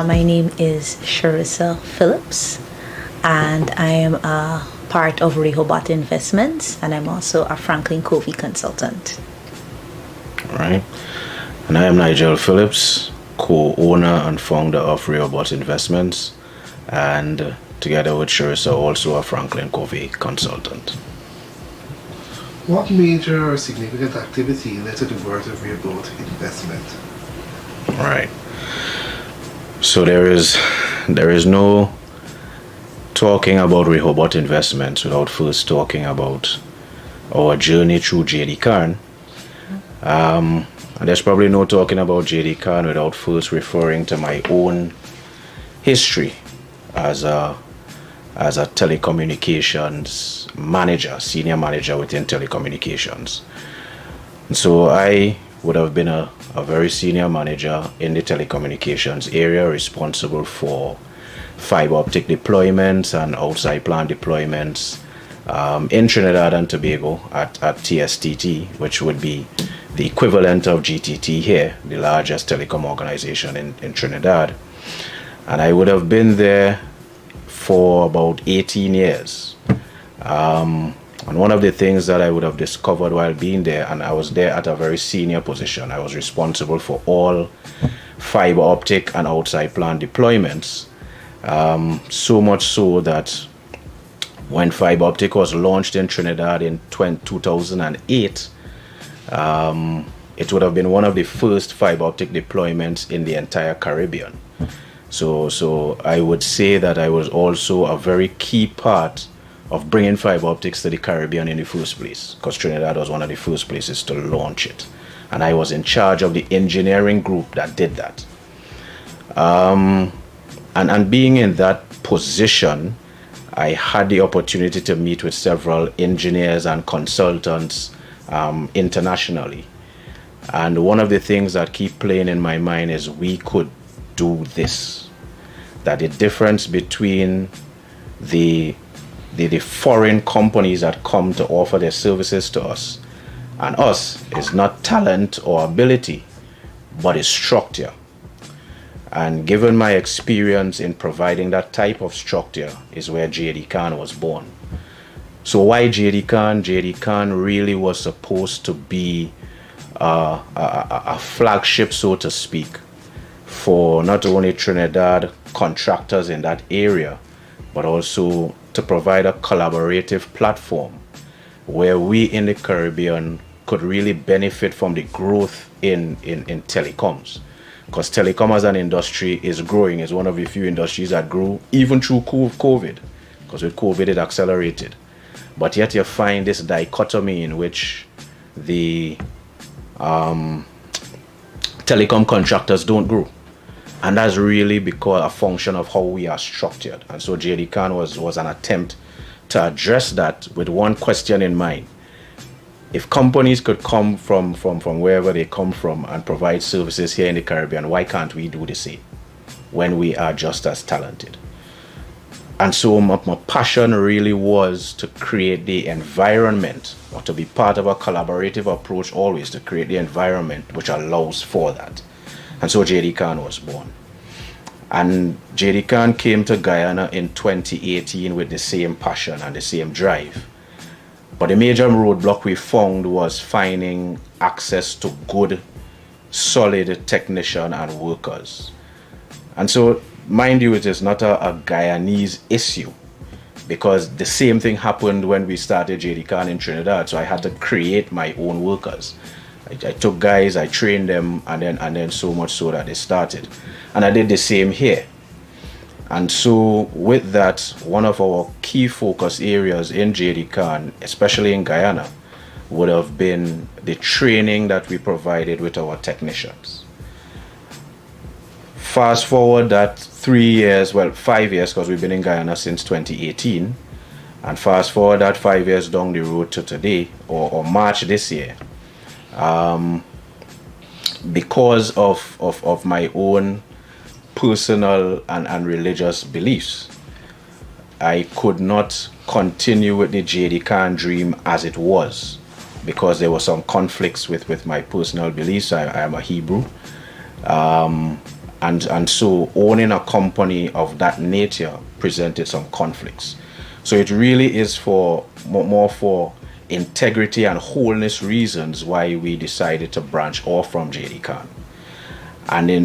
My name is Sherissa Phillips, and I am a part of Rehoboth Investments, and I'm also a Franklin Covey consultant. All right. And I am Nigel Phillips, co-owner and founder of Rehoboth Investments, and together with Sherissa, also a Franklin Covey consultant. What major or significant activity led to the birth of Rehoboth Investment? All right. So there is no talking about Rehoboth Investments without first talking about our journey through JD Khan. And there's probably no talking about JD Khan without first referring to my own history as a telecommunications manager, senior manager within telecommunications. And so I would have been a very senior manager in the telecommunications area, responsible for fiber optic deployments and outside plant deployments in Trinidad and Tobago at TSTT, which would be the equivalent of GTT here, the largest telecom organization in Trinidad. And I would have been there for about 18 years. And one of the things that I would have discovered while being there, and I was there at a very senior position, I was responsible for all fiber optic and outside plant deployments. So much so that when fiber optic was launched in Trinidad in 2008, it would have been one of the first fiber optic deployments in the entire Caribbean. So I would say that I was also a very key part of bringing fiber optics to the Caribbean in the first place, because Trinidad was one of the first places to launch it. And I was in charge of the engineering group that did that. And being in that position, I had the opportunity to meet with several engineers and consultants internationally. And one of the things that keep playing in my mind is we could do this. That the difference between the foreign companies that come to offer their services to us and us is not talent or ability, but is structure. And given my experience in providing that type of structure is where JD Khan was born. So why JD Khan? JD Khan really was supposed to be a flagship, so to speak, for not only Trinidad contractors in that area, but also to provide a collaborative platform where we in the Caribbean could really benefit from the growth in telecoms. Because telecom as an industry is growing. It's one of the few industries that grew even through COVID. Because with COVID it accelerated. But yet you find this dichotomy in which the telecom contractors don't grow. And that's really because a function of how we are structured. And so JD Khan was an attempt to address that with one question in mind. If companies could come from wherever they come from and provide services here in the Caribbean, why can't we do the same when we are just as talented? And so my passion really was to create the environment, or to be part of a collaborative approach always, to create the environment which allows for that. And so JD Khan was born. And JD Khan came to Guyana in 2018 with the same passion and the same drive. But the major roadblock we found was finding access to good, solid technician and workers. And so, mind you, it is not a Guyanese issue, because the same thing happened when we started JD Khan in Trinidad. So I had to create my own workers. I took guys, I trained them, and then so much so that they started. And I did the same here. And so with that, one of our key focus areas in JD Khan, especially in Guyana, would have been the training that we provided with our technicians. Fast forward that 5 years, because we've been in Guyana since 2018. And fast forward that 5 years down the road to today, or March this year. Because of my own personal and religious beliefs, I could not continue with the JD Khan dream as it was, because there were some conflicts with my personal beliefs. I am a Hebrew, And so owning a company of that nature presented some conflicts. So it really is for more for integrity and wholeness reasons why we decided to branch off from JD Khan.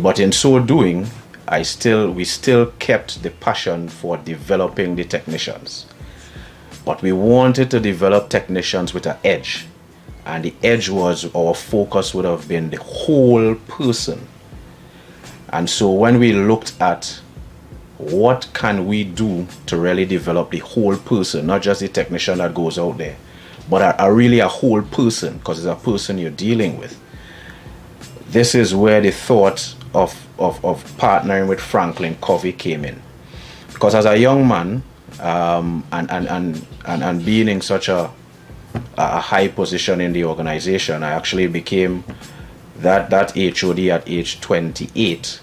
But in so doing, we still kept the passion for developing the technicians. But we wanted to develop technicians with an edge. And the edge was, our focus would have been the whole person. And so when we looked at what can we do to really develop the whole person, not just the technician that goes out there, but really a whole person, because it's a person you're dealing with. This is where the thought of partnering with Franklin Covey came in. Because as a young man, and being in such a high position in the organization, I actually became that HOD at age 28,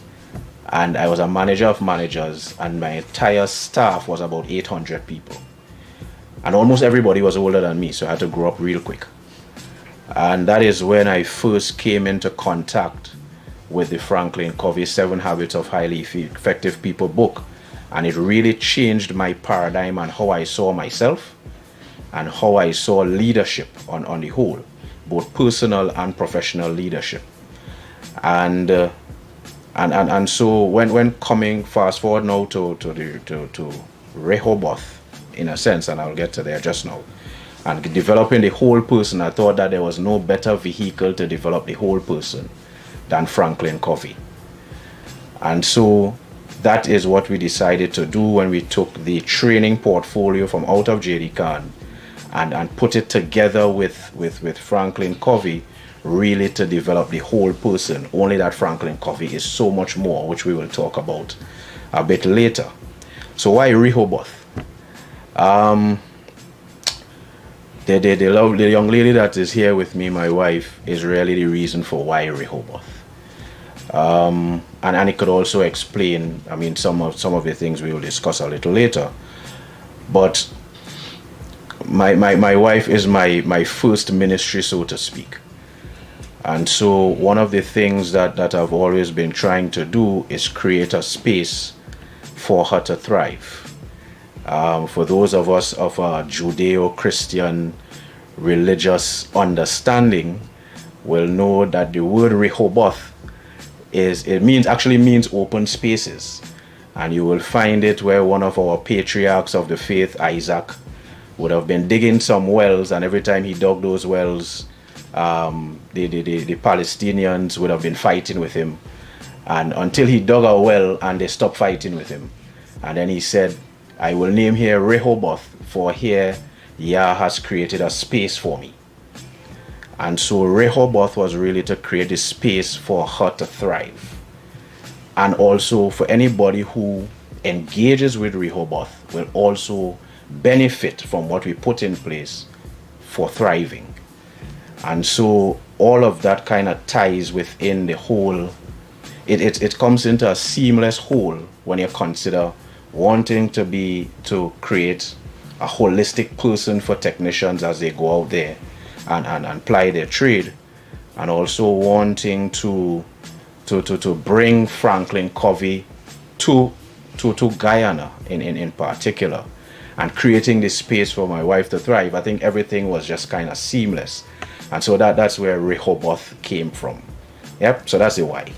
and I was a manager of managers, and my entire staff was about 800 people, and almost everybody was older than me, so I had to grow up real quick. And that is when I first came into contact with the Franklin Covey 7 Habits of Highly Effective People book, and it really changed my paradigm and how I saw myself and how I saw leadership on the whole, both personal and professional leadership. And so when coming fast forward now to Rehoboth, in a sense, and I'll get to there just now, and developing the whole person, I thought that there was no better vehicle to develop the whole person than Franklin Covey. And so that is what we decided to do when we took the training portfolio from out of JD Khan and put it together with Franklin Covey, really to develop the whole person. Only that Franklin Covey is so much more, which we will talk about a bit later. So why Rehoboth? The young lady that is here with me, my wife, is really the reason for why Rehoboth. And it could also explain, I mean, some of the things we will discuss a little later. But my wife is my first ministry, so to speak. And so one of the things that I've always been trying to do is create a space for her to thrive. For those of us of a Judeo-Christian religious understanding will know that the word Rehoboth actually means open spaces. And you will find it where one of our patriarchs of the faith, Isaac, would have been digging some wells, and every time he dug those wells, the Palestinians would have been fighting with him, and until he dug a well and they stopped fighting with him. And then he said, I will name here Rehoboth, for here Yah has created a space for me. And so Rehoboth was really to create a space for her to thrive. And also for anybody who engages with Rehoboth will also benefit from what we put in place for thriving. And so all of that kind of ties within the whole. It comes into a seamless whole when you consider wanting to create a holistic person for technicians as they go out there and ply their trade, and also wanting to bring Franklin Covey to Guyana in particular, and creating this space for my wife to thrive. I think everything was just kind of seamless, and so that's where Rehoboth came from. Yep, so that's the why.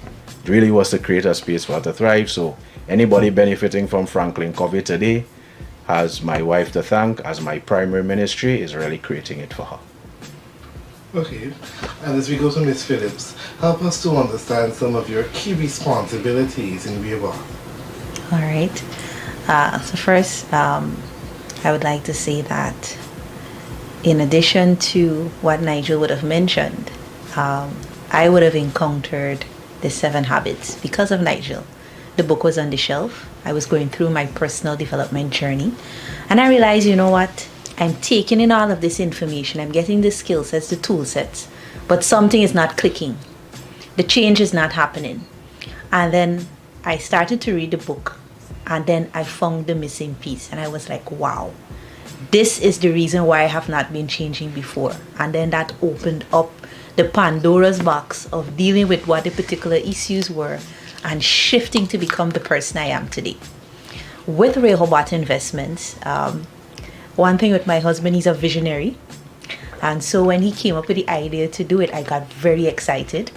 It really was to create a space for her to thrive. So anybody benefiting from Franklin Covey today has my wife to thank, as my primary ministry is really creating it for her. Okay, and as we go to Ms. Phillips, help us to understand some of your key responsibilities in Rehoboth. All right. So first, I would like to say that in addition to what Nigel would have mentioned, I would have encountered the 7 habits because of Nigel. The book was on the shelf. I was going through my personal development journey, and I realized, you know what? I'm taking in all of this information. I'm getting the skill sets, the tool sets, but something is not clicking. The change is not happening. And then I started to read the book, and then I found the missing piece, and I was like, wow, this is the reason why I have not been changing before. And then that opened up the Pandora's box of dealing with what the particular issues were and shifting to become the person I am today. With Rehoboth Investments, one thing with my husband, he's a visionary. And so when he came up with the idea to do it, I got very excited.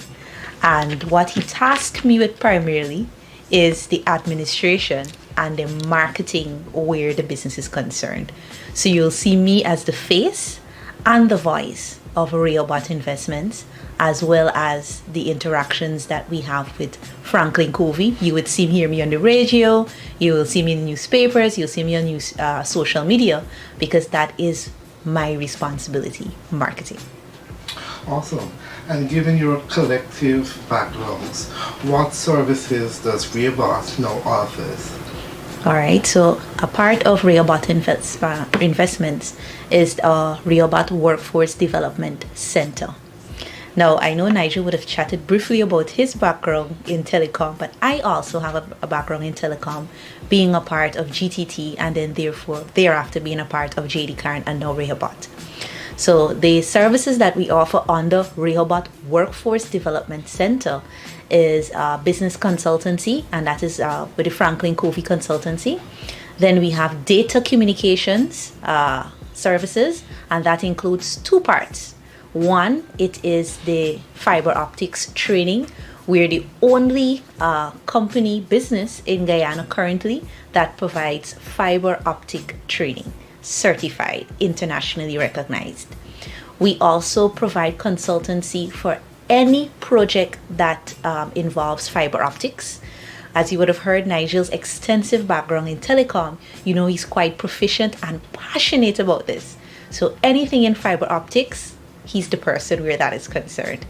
And what he tasked me with primarily is the administration and the marketing where the business is concerned. So you'll see me as the face and the voice of Rehoboth Investments, as well as the interactions that we have with Franklin Covey. You would hear me on the radio, you will see me in newspapers, you'll see me on social media, because that is my responsibility, marketing. Awesome. And given your collective backgrounds, what services does Rehoboth now offers? All right, so a part of Rehoboth Investments is Rehoboth Workforce Development Center. Now, I know Nigel would have chatted briefly about his background in telecom, but I also have a background in telecom, being a part of GTT and then thereafter being a part of JD Carn and now Rehoboth. So the services that we offer under Rehoboth Workforce Development Center is business consultancy, and that is with the Franklin Covey Consultancy. Then we have data communications services, and that includes two parts. One, it is the fiber optics training. We're the only company business in Guyana currently that provides fiber optic training, certified, internationally recognized. We also provide consultancy for any project that involves fiber optics. As you would have heard Nigel's extensive background in telecom, you know he's quite proficient and passionate about this. So anything in fiber optics, he's the person where that is concerned.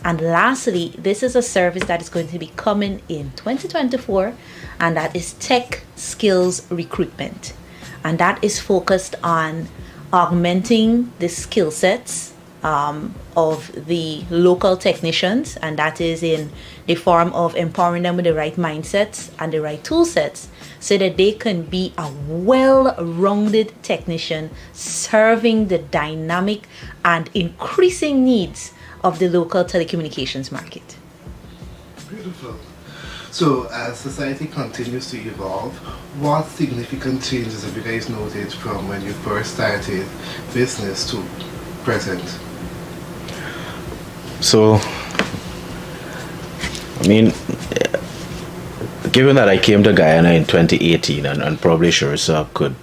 And lastly, this is a service that is going to be coming in 2024, and that is tech skills recruitment. And that is focused on augmenting the skill sets of the local technicians, and that is in the form of empowering them with the right mindsets and the right tool sets so that they can be a well-rounded technician serving the dynamic and increasing needs of the local telecommunications market. Beautiful. So as society continues to evolve, what significant changes have you guys noted from when you first started business to present? So, I mean, given that I came to Guyana in 2018, and probably Sherissa could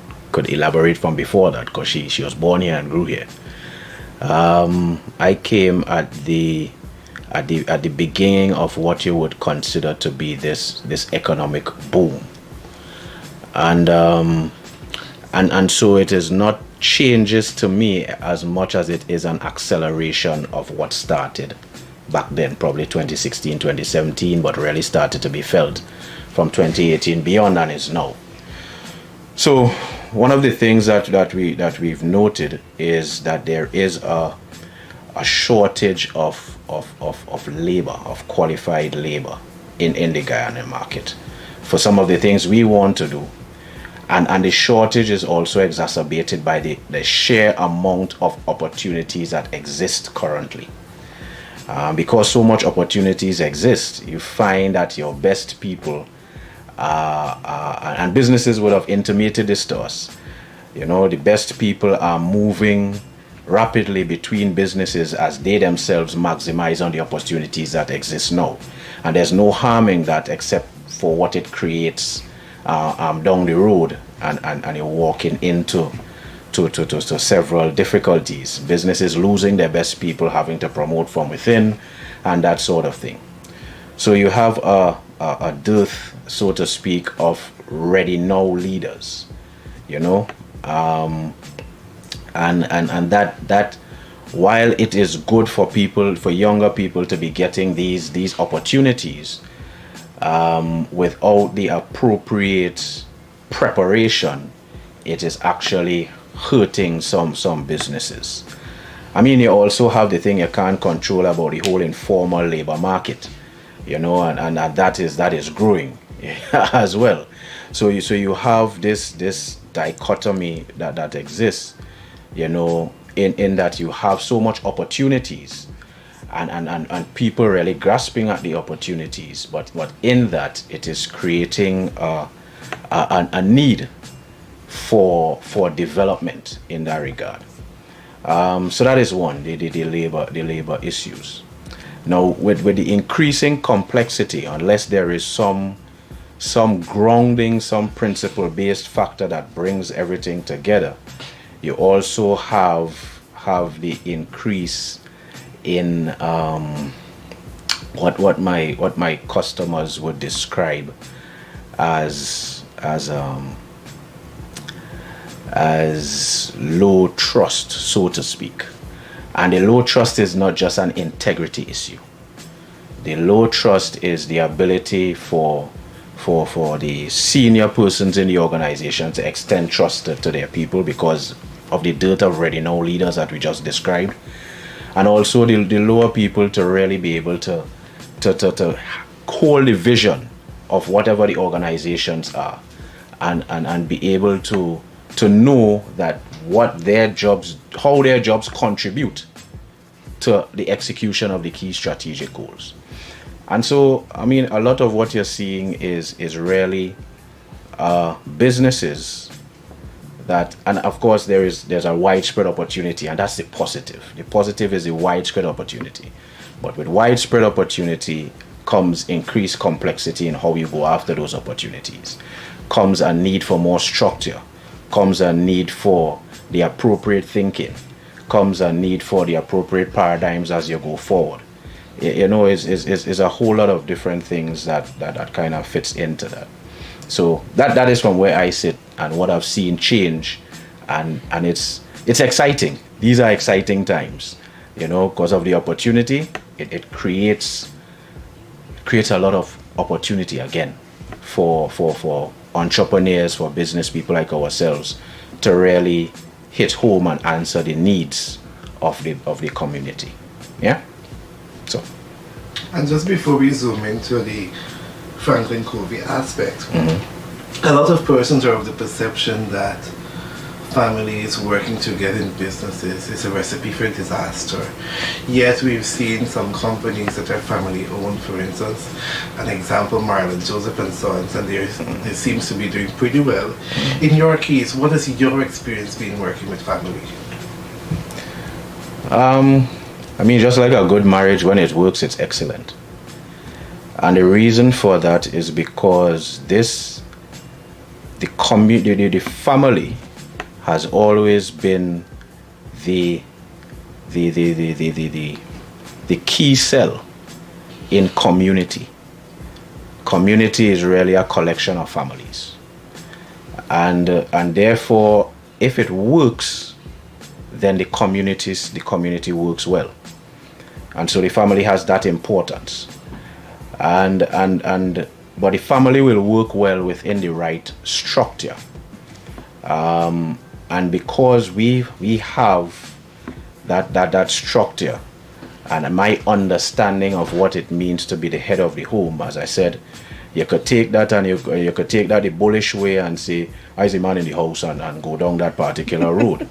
elaborate from before that, because she was born here and grew here. I came at the beginning of what you would consider to be this economic boom, and so it is not changes to me as much as it is an acceleration of what started back then, probably 2016, 2017, but really started to be felt from 2018 beyond and is now. So one of the things that we've noted is that there is a shortage of labor, of qualified labor in the Guyana market for some of the things we want to do. And the shortage is also exacerbated by the sheer amount of opportunities that exist currently. Because so much opportunities exist, you find that your best people, and businesses would have intimated this to us, you know, the best people are moving rapidly between businesses as they themselves maximize on the opportunities that exist now. And there's no harming that except for what it creates down the road, and you're walking into several difficulties. Businesses losing their best people, having to promote from within, and that sort of thing. So you have a dearth, so to speak, of ready now leaders, you know, and that while it is good for people, for younger people to be getting these opportunities, without the appropriate preparation, it is actually hurting some businesses. I mean, you also have the thing you can't control about the whole informal labor market, you know, and that is growing as well. So you have this dichotomy that exists, you know, in that you have so much opportunities, and people really grasping at the opportunities. But in that, it is creating a need for development in that regard. So that is one, the labor issues. Now, with the increasing complexity, unless there is some grounding, some principle-based factor that brings everything together, you also have the increase in what my customers would describe as low trust, so to speak. And the low trust is not just an integrity issue. The low trust is the ability for the senior persons in the organization to extend trust to their people because of the dearth of ready now leaders that we just described, and also the lower people to really be able to hold the vision of whatever the organizations are, and be able to know that how their jobs contribute to the execution of the key strategic goals. And so, I mean, a lot of what you're seeing is really businesses that, and of course there's a widespread opportunity, and that's the positive. The positive is the widespread opportunity. But with widespread opportunity comes increased complexity in how you go after those opportunities. Comes a need for more structure. Comes a need for the appropriate thinking. Comes a need for the appropriate paradigms as you go forward. You know, it's a whole lot of different things that kind of fits into that. So that is from where I sit and what I've seen change, and it's exciting. These are exciting times, you know, because of the opportunity. It creates a lot of opportunity again for entrepreneurs, for business people like ourselves to really hit home and answer the needs of the community. Yeah. So. And just before we zoom into the Franklin Covey aspect, a lot of persons are of the perception that families working together in businesses is a recipe for disaster. Yet we've seen some companies that are family owned, for instance, an example, Marlon Joseph and Sons, and they seems to be doing pretty well. In your case, what has your experience been working with family? I mean, just like a good marriage, when it works, it's excellent. And the reason for that is because the family has always been the key cell in community. Community is really a collection of families, and therefore, if it works, then the community works well, and so the family has that importance, but the family will work well within the right structure. And because we have that structure and my understanding of what it means to be the head of the home, as I said, you could take that and you could take that the bullish way and say, I is a man in the house, and go down that particular road.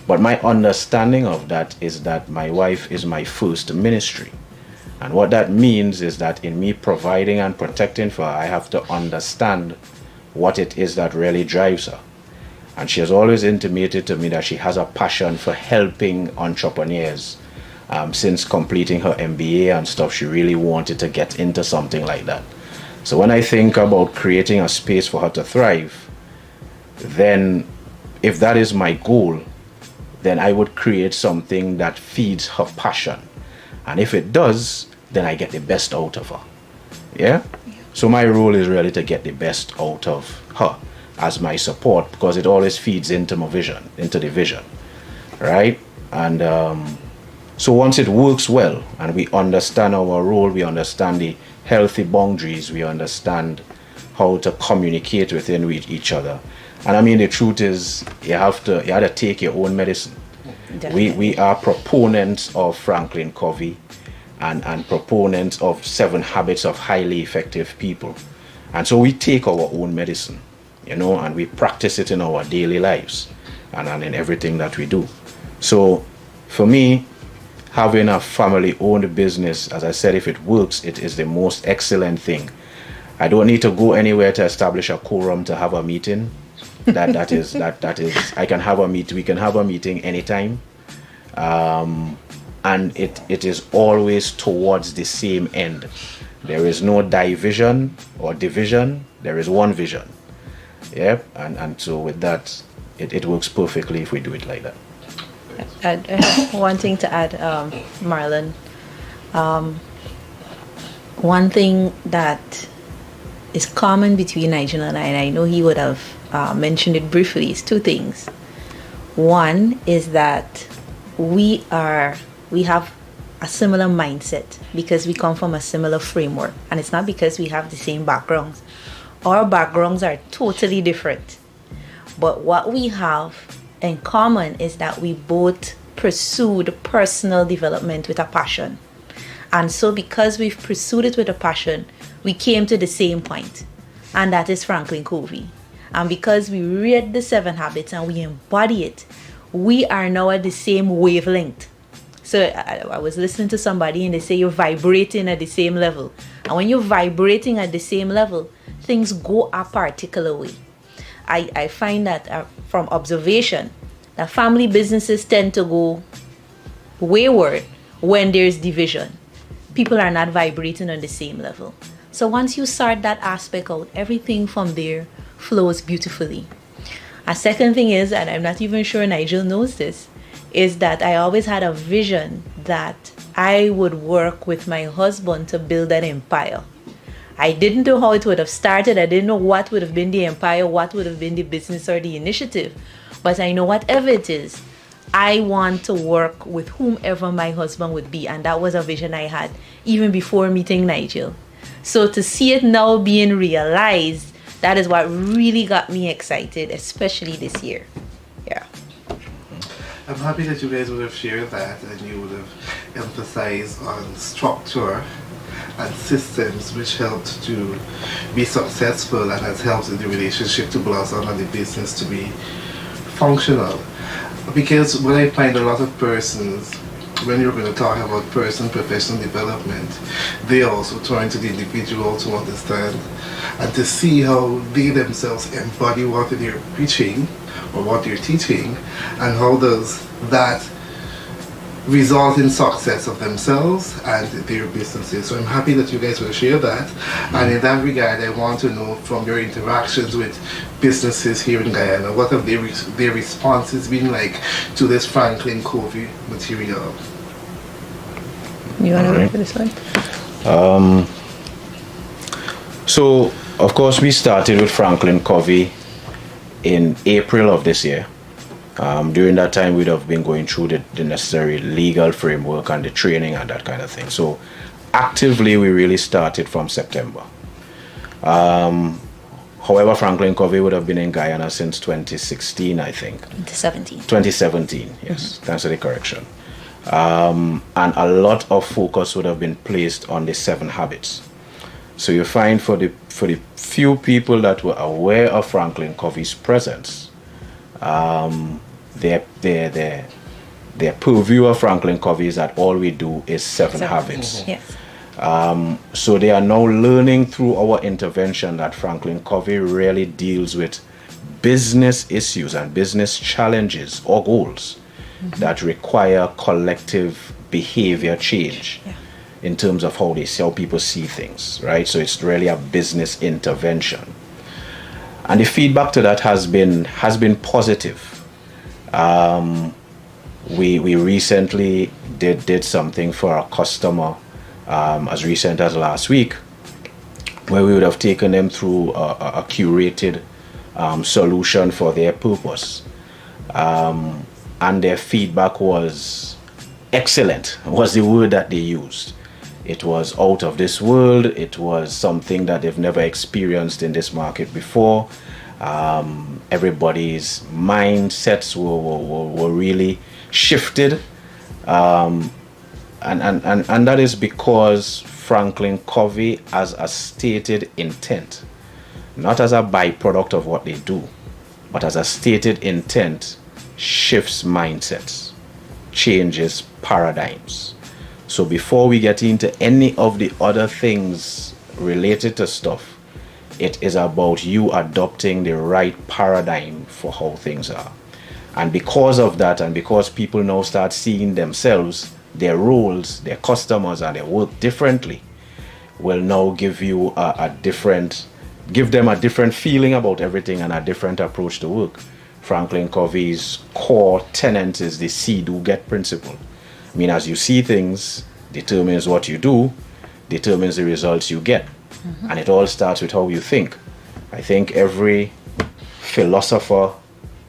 But my understanding of that is that my wife is my first ministry. And what that means is that in me providing and protecting for her, I have to understand what it is that really drives her. And she has always intimated to me that she has a passion for helping entrepreneurs. Since completing her MBA and stuff, she really wanted to get into something like that. So when I think about creating a space for her to thrive, then if that is my goal, then I would create something that feeds her passion. And if it does, then I get the best out of her. Yeah? So my role is really to get the best out of her as my support, because it always feeds into my vision, into the vision, right? And so once it works well and we understand our role, we understand the healthy boundaries, we understand how to communicate within each other. And I mean, the truth is, you have to take your own medicine. We are proponents of Franklin Covey and proponents of 7 Habits of Highly Effective People. And so we take our own medicine, you know, and we practice it in our daily lives and in everything that we do. So for me, having a family-owned business, as I said, if it works, it is the most excellent thing. I don't need to go anywhere to establish a quorum to have a meeting. That is I can have a meet. We can have a meeting anytime, and it is always towards the same end. There is no division or division. There is one vision. Yep, and so with that, it works perfectly if we do it like that. I have one thing to add, Marlon. One thing that is common between Nigel and I know he would have mentioned it briefly, is two things. One is that we have a similar mindset because we come from a similar framework, and it's not because we have the same backgrounds. Our backgrounds are totally different, but what we have in common is that we both pursued personal development with a passion. And so because we've pursued it with a passion, we came to the same point, and that is Franklin Covey. And because we read the 7 habits and we embody it, we are now at the same wavelength. So I was listening to somebody and they say you're vibrating at the same level. And when you're vibrating at the same level, things go a particular way. I find that from observation, that family businesses tend to go wayward when there's division. People are not vibrating on the same level. So once you sort that aspect out, everything from there flows beautifully. A second thing is, and I'm not even sure Nigel knows this, is that I always had a vision that I would work with my husband to build an empire. I didn't know how it would have started. I didn't know what would have been the empire, what would have been the business or the initiative. But I know whatever it is, I want to work with whomever my husband would be. And that was a vision I had even before meeting Nigel. So to see it now being realized, that is what really got me excited, especially this year. Yeah. I'm happy that you guys would have shared that and you would have emphasized on structure and systems, which helped to be successful and has helped the relationship to blossom and the business to be functional. Because what I find a lot of persons, when you're going to talk about professional development, they also turn to the individual to understand and to see how they themselves embody what they're preaching or what they're teaching, and how does that result in success of themselves and their businesses. So I'm happy that you guys will share that. And in that regard, I want to know from your interactions with businesses here in Guyana, what have their responses been like to this Franklin Covey material? You want to go for this one? So, of course, we started with Franklin Covey in April of this year. During that time, we'd have been going through the necessary legal framework and the training and that kind of thing. So, actively, we really started from September. However, Franklin Covey would have been in Guyana since 2016, I think. 2017. 2017, yes. Thanks for the correction. And a lot of focus would have been placed on the 7 habits. So you find for the few people that were aware of Franklin Covey's presence, their purview of Franklin Covey is that all we do is 7 habits. Yes. So they are now learning through our intervention that Franklin Covey really deals with business issues and business challenges or goals that require collective behavior change. Yeah. In terms of how people see things, right? So it's really a business intervention, and the feedback to that has been positive. We recently did something for a customer as recent as last week, where we would have taken them through a curated solution for their purpose, and their feedback was excellent. Was the word that they used. It was out of this world. It was something that they've never experienced in this market before. Everybody's mindsets were really shifted. And that is because Franklin Covey, as a stated intent, not as a byproduct of what they do, but as a stated intent, shifts mindsets. changes paradigms. So before we get into any of the other things related to stuff, it is about you adopting the right paradigm for how things are. And because of that, and because people now start seeing themselves, their roles, their customers, and their work differently, will now give you give them a different feeling about everything and a different approach to work. Franklin Covey's core tenet is the see, do, get principle. I mean, as you see things, determines what you do, determines the results you get. And it all starts with how you think. I think every philosopher,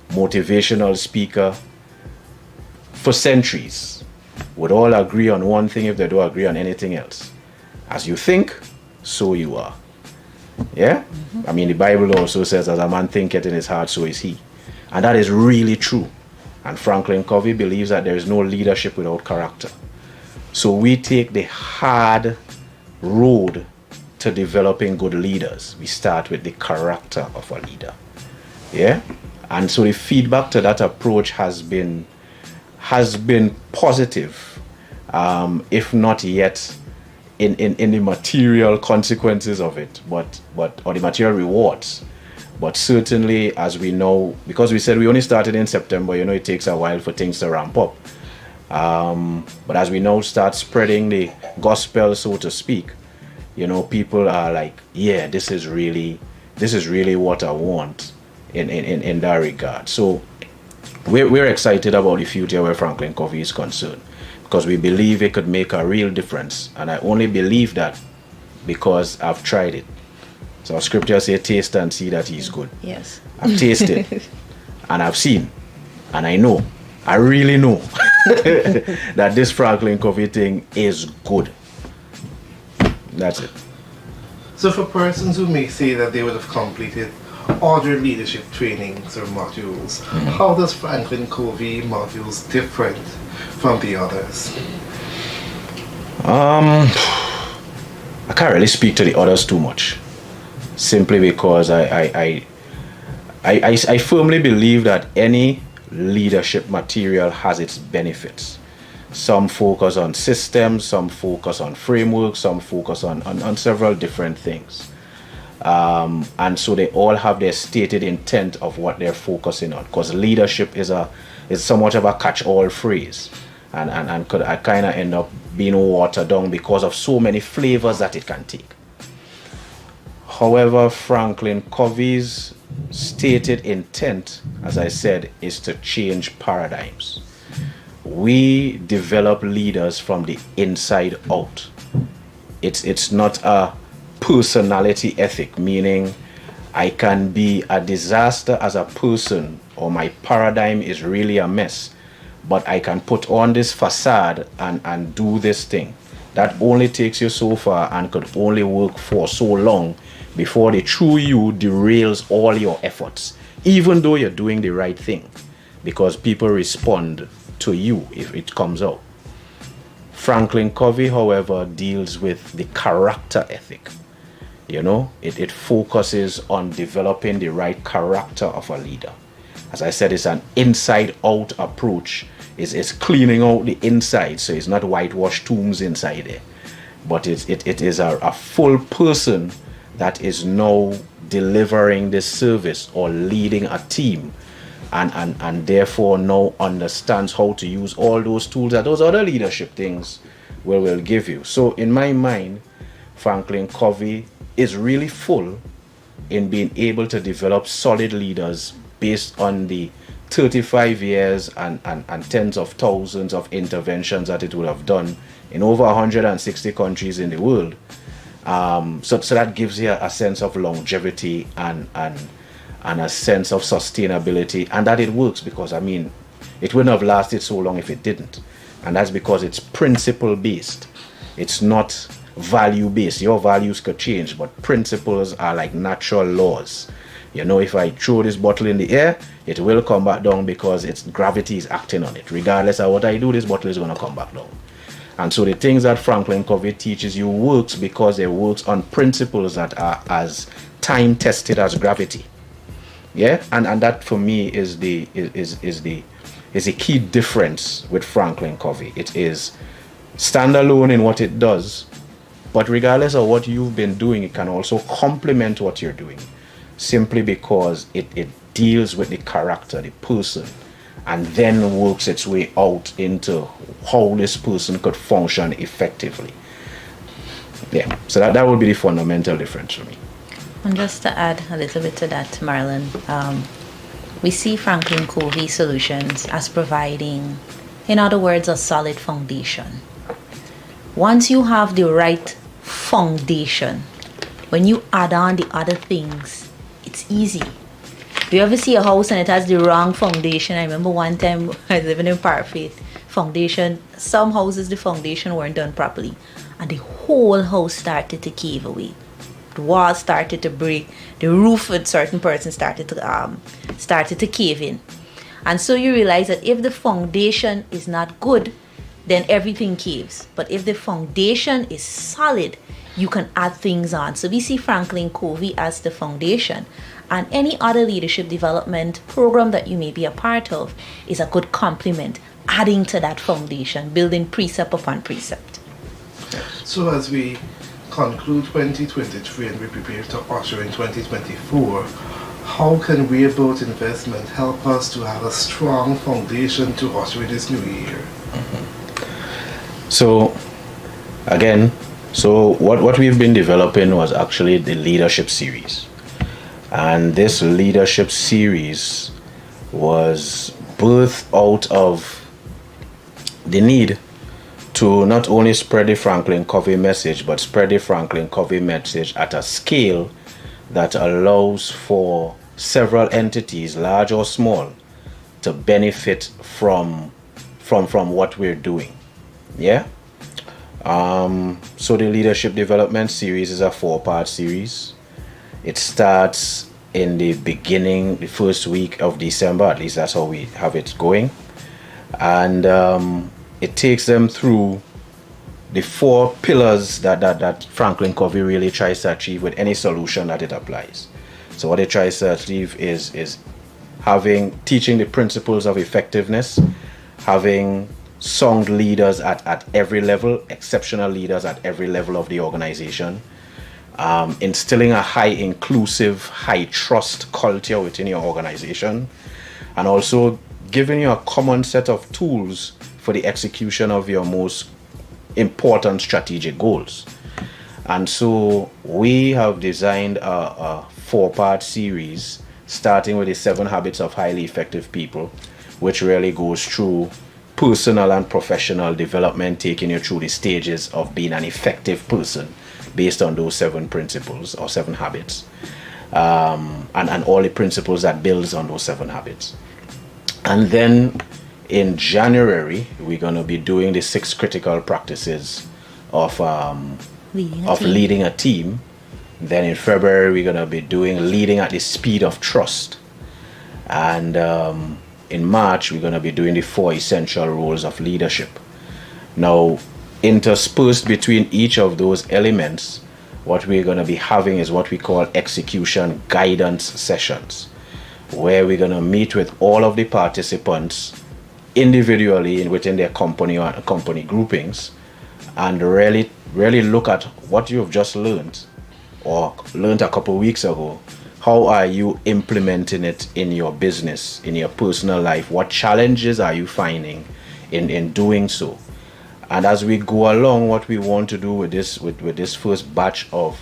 motivational speaker for centuries would all agree on one thing if they don't agree on anything else. As you think, so you are. Yeah? I mean, the Bible also says, as a man thinketh in his heart, so is he. And that is really true. And Franklin Covey believes that there is no leadership without character. So we take the hard road to developing good leaders. We start with the character of a leader. Yeah? And so the feedback to that approach has been positive, if not yet in the material consequences of it, but or the material rewards. But certainly, as we know, because we said we only started in September, it takes a while for things to ramp up. But as we now start spreading the gospel, so to speak, people are like, yeah, this is really what I want in that regard. So we're excited about the future where Franklin Covey is concerned, because we believe it could make a real difference. And I only believe that because I've tried it. So scripture says, taste and see that he's good. Yes. I've tasted and I've seen and I know, I really know that this Franklin Covey thing is good. That's it. So for persons who may say that they would have completed other leadership trainings or modules, how does Franklin Covey modules different from the others? I can't really speak to the others too much, simply because I firmly believe that any leadership material has its benefits. Some focus on systems, some focus on frameworks, some focus on several different things. And so they all have their stated intent of what they're focusing on, because leadership is somewhat of a catch-all phrase, and could kind of end up being watered down because of so many flavors that it can take. However, Franklin Covey's stated intent, as I said, is to change paradigms. We develop leaders from the inside out. It's not a personality ethic, meaning I can be a disaster as a person, or my paradigm is really a mess, but I can put on this facade and do this thing. That only takes you so far and could only work for so long before the true you derails all your efforts, even though you're doing the right thing, because people respond to you if it comes out. Franklin Covey, however, deals with the character ethic. It focuses on developing the right character of a leader. As I said, it's an inside-out approach. It's cleaning out the inside, so it's not whitewashed tombs inside there. But it is a full person that is now delivering this service or leading a team, and therefore now understands how to use all those tools that those other leadership things will give you. So in my mind, Franklin Covey is really full in being able to develop solid leaders based on the 35 years and tens of thousands of interventions that it would have done in over 160 countries in the world. So that gives you a sense of longevity and a sense of sustainability, and that it works, because it wouldn't have lasted so long if it didn't. And that's because it's principle based. It's not value based. Your values could change, but principles are like natural laws. If I throw this bottle in the air, it will come back down because its gravity is acting on it. Regardless of what I do, this bottle is going to come back down. And so the things that Franklin Covey teaches you works because it works on principles that are as time tested as gravity. Yeah, and that for me is the is a key difference with Franklin Covey. It is standalone in what it does, but regardless of what you've been doing, it can also complement what you're doing, simply because it deals with the character, the person, and then works its way out into how this person could function effectively. Yeah, so that would be the fundamental difference for me. And just to add a little bit to that, Marlon, we see Franklin Covey Solutions as providing, in other words, a solid foundation. Once you have the right foundation, when you add on the other things, it's easy. Do you ever see a house and it has the wrong foundation? I remember one time I was living in Parfaith, some houses the foundation weren't done properly, and the whole house started to cave away. The walls started to break, the roof with certain persons started to cave in. And so you realize that if the foundation is not good, then everything caves. But if the foundation is solid, you can add things on. So we see Franklin Covey as the foundation, and any other leadership development program that you may be a part of is a good complement, adding to that foundation, building precept upon precept. So as we conclude 2023 and we prepare to usher in 2024, how can Reabout Investment help us to have a strong foundation to usher in this new year? So again, what we've been developing was actually the leadership series. And this leadership series was birthed out of the need to not only spread the Franklin Covey message, but spread the Franklin Covey message at a scale that allows for several entities, large or small, to benefit from what we're doing. Yeah. So the leadership development series is a 4-part series. It starts in the first week of December, at least that's how we have it going. And it takes them through the 4 pillars that Franklin Covey really tries to achieve with any solution that it applies. So what it tries to achieve is teaching the principles of effectiveness, having sound leaders at every level, exceptional leaders at every level of the organization, instilling a high inclusive, high trust culture within your organization, and also giving you a common set of tools for the execution of your most important strategic goals. And so we have designed a 4-part series starting with the 7 habits of highly effective people, which really goes through personal and professional development, taking you through the stages of being an effective person based on those 7 principles or 7 habits, and all the principles that builds on those 7 habits. And then in January, we're going to be doing the 6 critical practices of leading a team. Then in February, we're going to be doing leading at the speed of trust. And in March, we're going to be doing the 4 essential roles of leadership. Now, interspersed between each of those elements, what we're going to be having is what we call execution guidance sessions, where we're going to meet with all of the participants individually within their company or company groupings, and really look at what you've just learned or learned a couple of weeks ago. How are you implementing it in your business, in your personal life? What challenges are you finding in doing so? And as we go along, what we want to do with this first batch of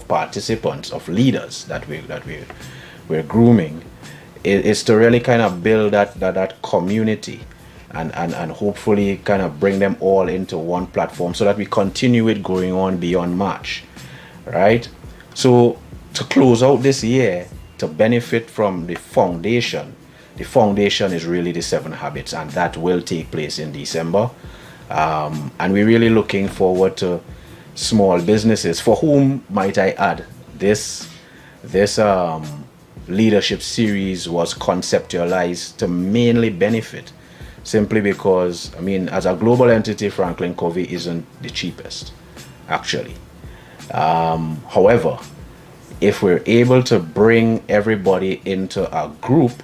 participants, of leaders that we're grooming, is to really kind of build that community and hopefully kind of bring them all into one platform so that we continue it going on beyond March, right? So to close out this year, to benefit from the foundation is really the 7 habits, and that will take place in December. And we're really looking forward to small businesses, for whom, might I add, this leadership series was conceptualized to mainly benefit, simply because, I mean, as a global entity, Franklin Covey isn't the cheapest, actually. However, if we're able to bring everybody into a group,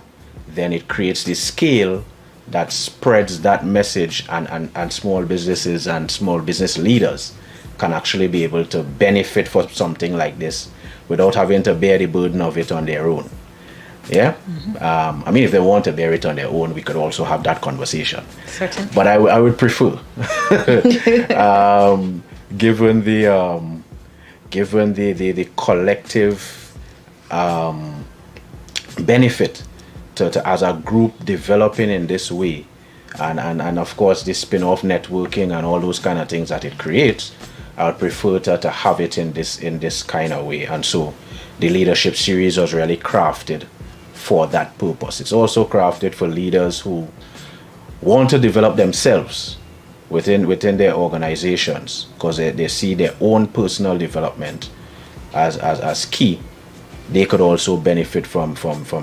then it creates the scale that spreads that message, and small businesses and small business leaders can actually be able to benefit from something like this without having to bear the burden of it on their own. Yeah. I mean, if they want to bear it on their own, we could also have that conversation. Certainly. But I would prefer, given the collective benefit to as a group developing in this way, and of course the spin-off networking and all those kind of things that it creates, I would prefer to have it in this kind of way. And so the leadership series was really crafted for that purpose. It's also crafted for leaders who want to develop themselves within their organizations, because they see their own personal development as key. They could also benefit from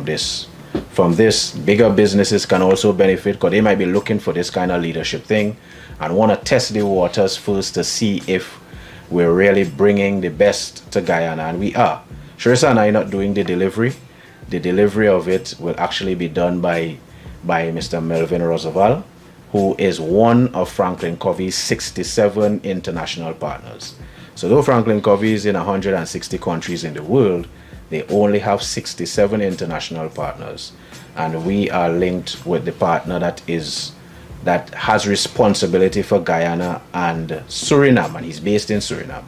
this. From this, bigger businesses can also benefit, because they might be looking for this kind of leadership thing and want to test the waters first to see if we're really bringing the best to Guyana, and we are. Sherissa and I are not doing the delivery. The delivery of it will actually be done by Mr. Melvin Roosevelt, who is one of Franklin Covey's 67 international partners. So though Franklin Covey is in 160 countries in the world, they only have 67 international partners. And we are linked with the partner that has responsibility for Guyana and Suriname, and he's based in Suriname.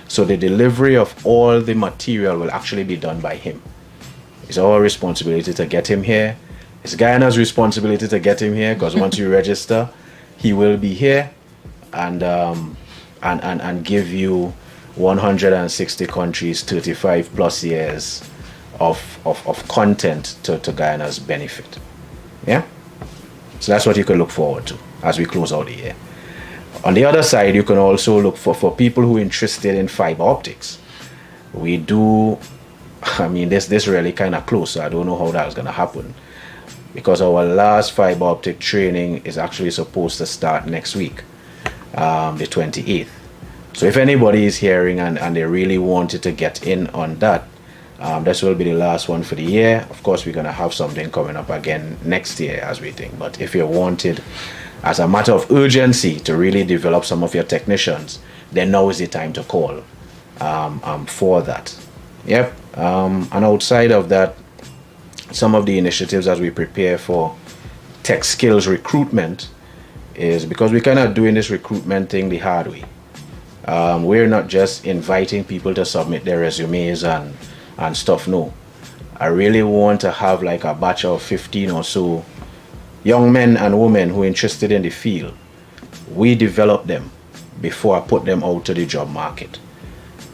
So the delivery of all the material will actually be done by him. It's our responsibility to get him here. It's Guyana's responsibility to get him here, because once you register, he will be here and give you 160 countries, 35 plus years of content to Guyana's benefit. Yeah? So that's what you can look forward to as we close out the year. On the other side, you can also look for people who are interested in fiber optics. We do, I mean, this really kind of close, so I don't know how that's going to happen, because our last fiber optic training is actually supposed to start next week, the 28th. So if anybody is hearing and they really wanted to get in on that, this will be the last one for the year. Of course, we're going to have something coming up again next year as we think. But if you wanted, as a matter of urgency, to really develop some of your technicians, then now is the time to call for that. Yep. And outside of that, some of the initiatives as we prepare for tech skills recruitment is because we're kind of doing this recruitment thing the hard way. We're not just inviting people to submit their resumes and stuff. No, I really want to have like a batch of 15 or so young men and women who are interested in the field. We develop them before I put them out to the job market.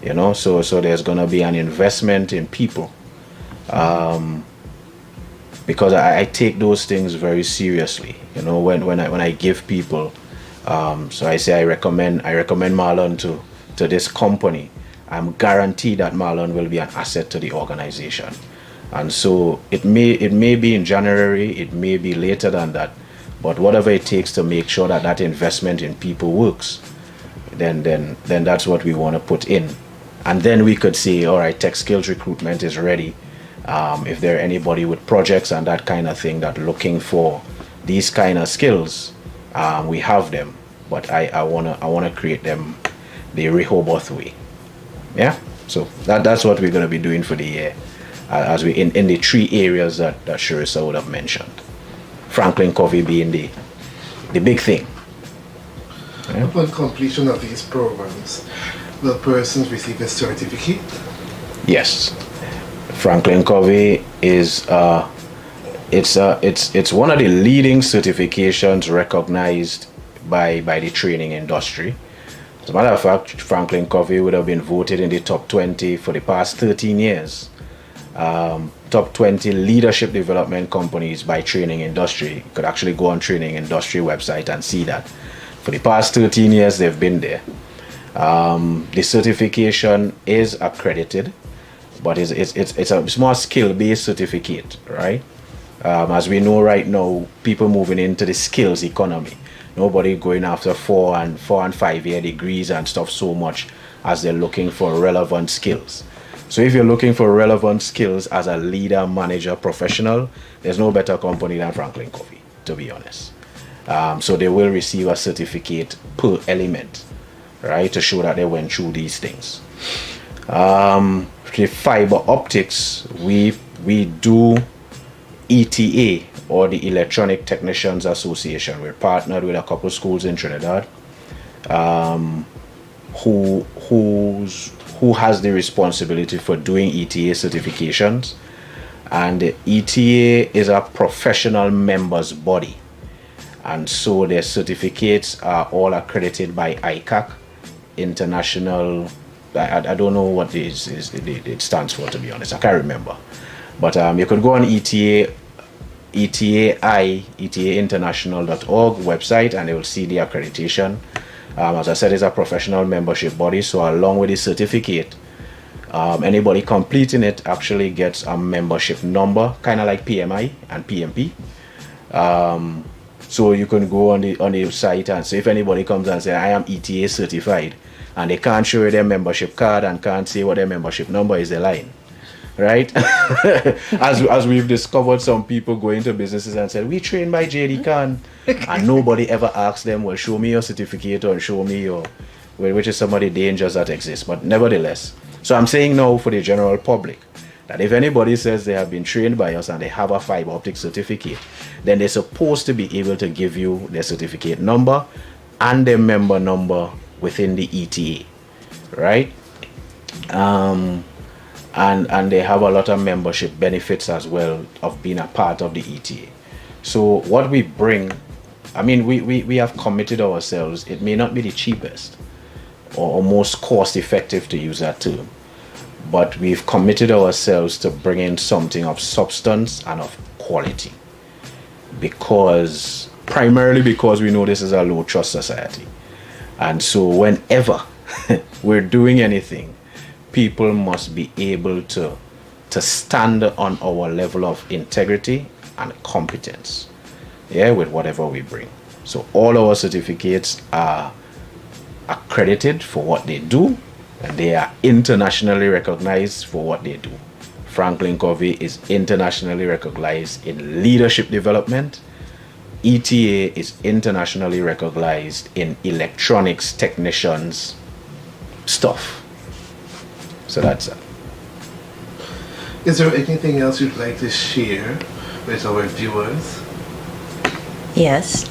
You know, so there's gonna be an investment in people, because I take those things very seriously. You know, when I give people, so I say I recommend Marlon to this company. I'm guaranteed that Marlon will be an asset to the organization. And so it may be in January, it may be later than that, but whatever it takes to make sure that investment in people works, then that's what we want to put in. And then we could say, all right, tech skills recruitment is ready. If there are anybody with projects and that kind of thing that looking for these kind of skills, we have them. But I wanna create them the Rehoboth way. Yeah. So that's what we're gonna be doing for the year, as we in the three areas that Sherissa would have mentioned. Franklin Covey being the big thing. Yeah. Upon completion of these programs, will persons receive a certificate? Yes. Franklin Covey is it's one of the leading certifications recognized by the training industry. As a matter of fact, Franklin Covey would have been voted in the top 20 for the past 13 years. Top 20 leadership development companies by training industry. You could actually go on training industry website and see that. For the past 13 years, they've been there. The certification is accredited, but it's a more skill-based certificate, right? As we know right now, people moving into the skills economy. Nobody going after 4 and 5 year degrees and stuff so much as they're looking for relevant skills. So if you're looking for relevant skills as a leader, manager, professional, there's no better company than Franklin Covey to be honest. So they will receive a certificate per element, right, to show that they went through these things. The fiber optics, we do ETA, or the Electronic Technicians Association. We're partnered with a couple schools in Trinidad, who has the responsibility for doing ETA certifications. And the ETA is a professional members body, and so their certificates are all accredited by ICAC, International. I don't know what it stands for, to be honest. I can't remember. But you could go on etainternational.org website, and they will see the accreditation. As I said, it's a professional membership body, so along with the certificate, anybody completing it actually gets a membership number, kind of like PMI and PMP. So you can go on the site, and so if anybody comes and says, I am ETA certified, and they can't show you their membership card and can't say what their membership number is, they're lying. Right? as we've discovered, some people go into businesses and said, we trained by JD Khan, and nobody ever asks them, well, show me your certificate or show me your, which is some of the dangers that exist. But nevertheless, so I'm saying now for the general public that if anybody says they have been trained by us and they have a fiber optic certificate, then they're supposed to be able to give you their certificate number and their member number within the ETA, right? And they have a lot of membership benefits as well of being a part of the ETA. So what we bring, I mean, we have committed ourselves. It may not be the cheapest or most cost effective, to use that term, but we've committed ourselves to bring in something of substance and of quality, primarily because we know this is a low trust society. And so whenever we're doing anything, people must be able to stand on our level of integrity and competence, with whatever we bring. So all our certificates are accredited for what they do, and they are internationally recognized for what they do. Franklin Covey is internationally recognized in leadership development. ETA is internationally recognized in electronics technicians stuff. So that's it. Is there anything else you'd like to share with our viewers? Yes,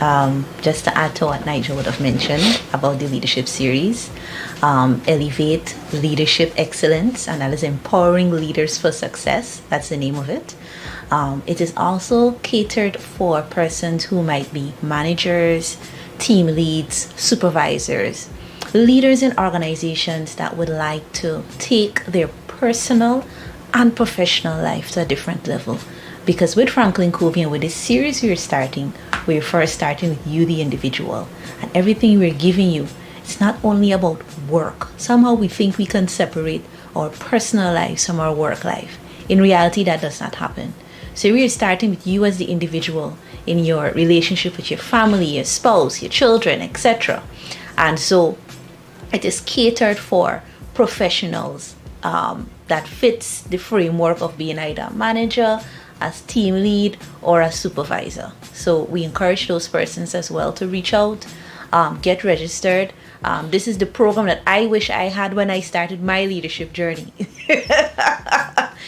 just to add to what Nigel would have mentioned about the leadership series, Elevate Leadership Excellence, and that is empowering leaders for success. That's the name of it. It is also catered for persons who might be managers, team leads, supervisors, leaders in organizations that would like to take their personal and professional life to a different level. Because with Franklin Covey and with this series we're first starting with you, the individual. And everything we're giving you, it's not only about work. Somehow we think we can separate our personal lives from our work life. In reality, that does not happen. So we're starting with you as the individual in your relationship with your family, your spouse, your children, etc. And so it is catered for professionals that fits the framework of being either a manager, as team lead, or a supervisor. So we encourage those persons as well to reach out, get registered. This is the program that I wish I had when I started my leadership journey.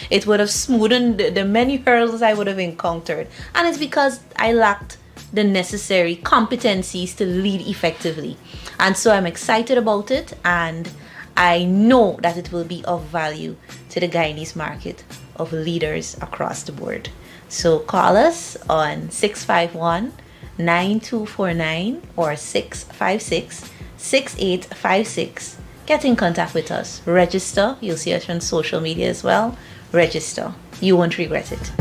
It would have smoothened the many hurdles I would have encountered. And it's because I lacked the necessary competencies to lead effectively. And so I'm excited about it, and I know that it will be of value to the Guyanese market of leaders across the board. So call us on 651-9249 or 656-6856. Get in contact with us. Register. You'll see us on social media as well. Register. You won't regret it.